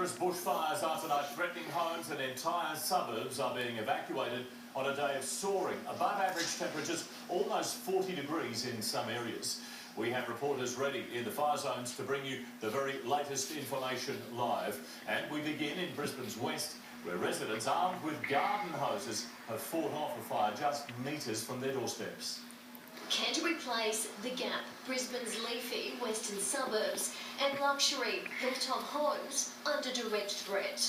Dangerous bushfires are tonight threatening homes and entire suburbs are being evacuated on a day of soaring above average temperatures, almost 40 degrees in some areas. We have reporters ready in the fire zones to bring you the very latest information live. And we begin in Brisbane's west, where residents armed with garden hoses have fought off a fire just metres from their doorsteps. Canterbury Place, The Gap, Brisbane's leafy western suburbs and luxury hilltop homes under direct threat.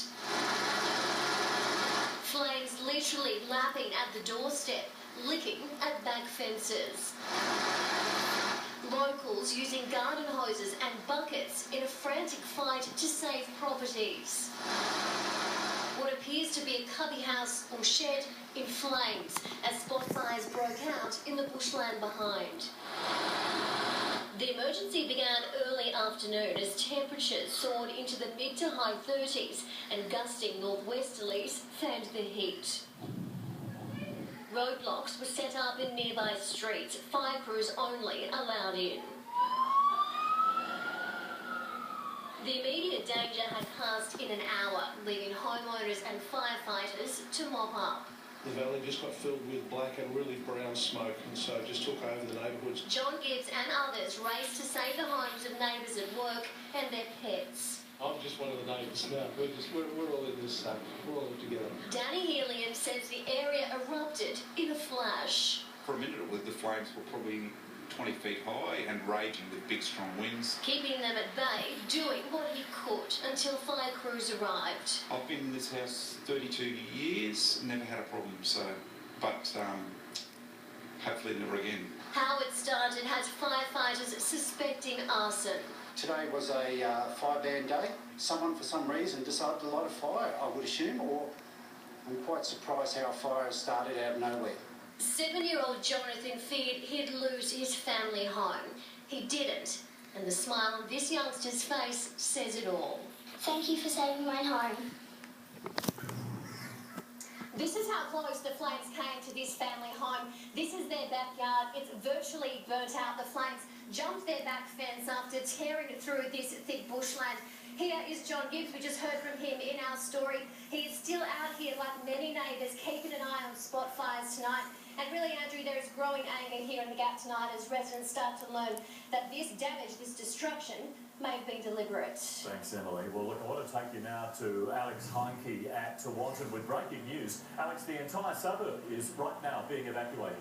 Flames literally lapping at the doorstep, licking at back fences. Locals using garden hoses and buckets in a frantic fight to save properties. What appears to be a cubby house or shed in flames as spot fires broke out in the bushland behind. The emergency began early afternoon as temperatures soared into the mid to high 30s and gusting northwesterlies fanned the heat. Roadblocks were set up in nearby streets, fire crews only allowed in. The immediate danger had passed in an hour, leaving homeowners and firefighters to mop up. The valley just got filled with black and really brown smoke, and so it just took over the neighbourhoods. John Gibbs and others raced to save the homes of neighbours at work and their pets. I'm just one of the neighbours now. We're all in this, we're all in together. Danny Helian says the area erupted in a flash. For a minute, the flames were probably 20 feet high and raging with big, strong winds. Keeping them at bay, doing what he could until fire crews arrived. I've been in this house 32 years, never had a problem, but hopefully never again. How it started has firefighters suspecting arson. Today was a fire ban day. Someone, for some reason, decided to light a fire, I would assume, or I'm quite surprised how a fire started out of nowhere. 7-year-old Jonathan feared he'd lose his family home. He didn't, and the smile on this youngster's face says it all. Thank you for saving my home. This is how close the flames came to this family home. This is their backyard. It's virtually burnt out. The flames jumped their back fence after tearing through this thick bushland. Here is John Gibbs. We just heard from him in our story. He is still out here, like many neighbours, keeping an eye on spot fires tonight. And really, Andrew, there is growing anger here in the Gap tonight as residents start to learn that this damage, this destruction, may have been deliberate. Thanks, Emily. Well, look, I want to take you now to Alex Heinke at Tewantin with breaking news. Alex, the entire suburb is right now being evacuated.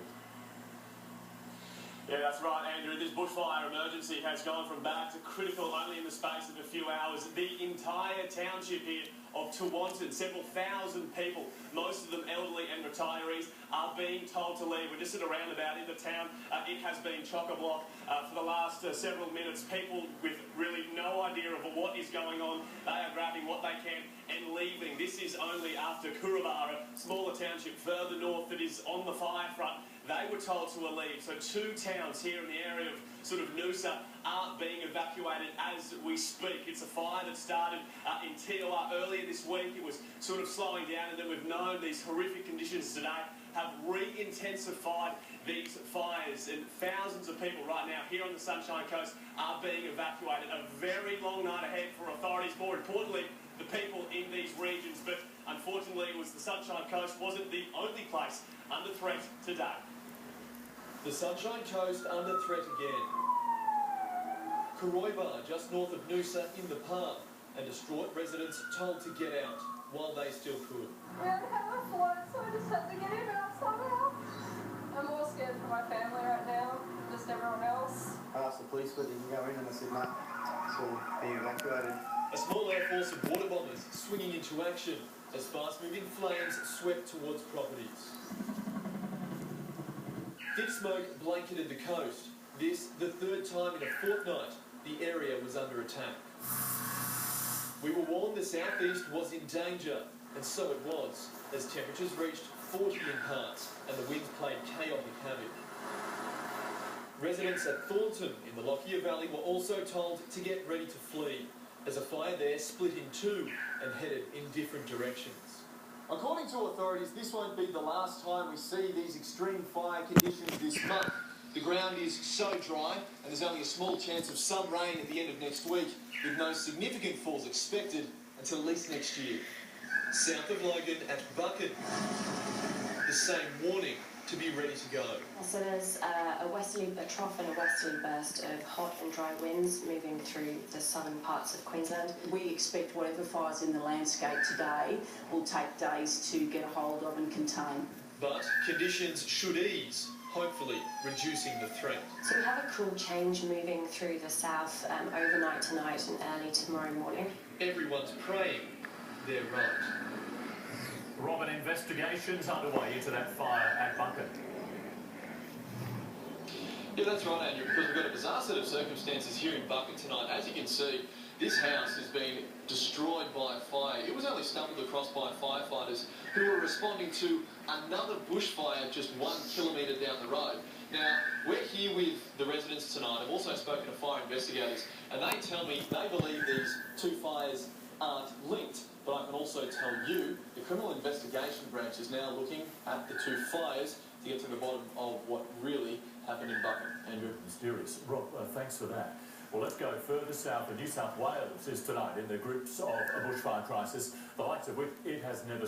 Yeah, that's right, Andrew. This bushfire emergency has gone from bad to critical only in the space of a few hours. The entire township here of Tewantin, several thousand people, most of them elderly and retirees, are being told to leave. We're just at a roundabout in the town. It has been chock-a-block for the last several minutes. People with really no idea of what is going on, they are grabbing what they can and leaving. This is only after Kurrabara, a smaller township further north that is on the fire front. They were told to leave. So 2 towns here in the area of sort of Noosa are being evacuated as we speak. It's a fire that started in TLR earlier this week. It was sort of slowing down, and then we've known these horrific conditions today have re-intensified these fires, and thousands of people right now here on the Sunshine Coast are being evacuated. A very long night ahead for authorities, more importantly the people in these regions, but unfortunately it was the Sunshine Coast wasn't the only place under threat today. The Sunshine Coast under threat again. Koroibar, just north of Noosa, in the palm, and distraught residents told to get out while they still could. We don't have a float, so I just had to get him out somehow. I'm more scared for my family right now, just everyone else. I asked the police whether you can go in, and they said no, it's all being evacuated. A small air force of water bombers swinging into action as fast-moving flames swept towards properties. Thick smoke blanketed the coast. This, the 3rd time in a fortnight, the area was under attack. We were warned the southeast was in danger, and so it was, as temperatures reached 40 in parts and the winds played chaotic havoc. Residents at Thornton in the Lockyer Valley were also told to get ready to flee, as a fire there split in 2 and headed in different directions. According to authorities, this won't be the last time we see these extreme fire conditions this month. The ground is so dry, and there's only a small chance of some rain at the end of next week, with no significant falls expected until at least next year. South of Logan at Buchan, the same warning to be ready to go. So there's a trough and a westerly burst of hot and dry winds moving through the southern parts of Queensland. We expect whatever fire's in the landscape today will take days to get a hold of and contain. But conditions should ease, hopefully reducing the threat. So we have a cool change moving through the south overnight tonight and early tomorrow morning. Everyone's praying they're right. Robin, investigations underway into that fire at Buchan. Yeah, that's right, Andrew, because we've got a bizarre set of circumstances here in Buchan tonight. As you can see, this house has been destroyed by a fire. It was only stumbled across by firefighters who were responding to another bushfire just 1 kilometre down the road. Now, we're here with the residents tonight. I've also spoken to fire investigators, and they tell me they believe these two fires aren't linked. But I can also tell you the Criminal Investigation Branch is now looking at the two fires to get to the bottom of what really happened in Buchan. Andrew? Mysterious. Rob, thanks for that. Well, let's go further south. New South Wales is tonight in the grips of a bushfire crisis, the likes of which it has never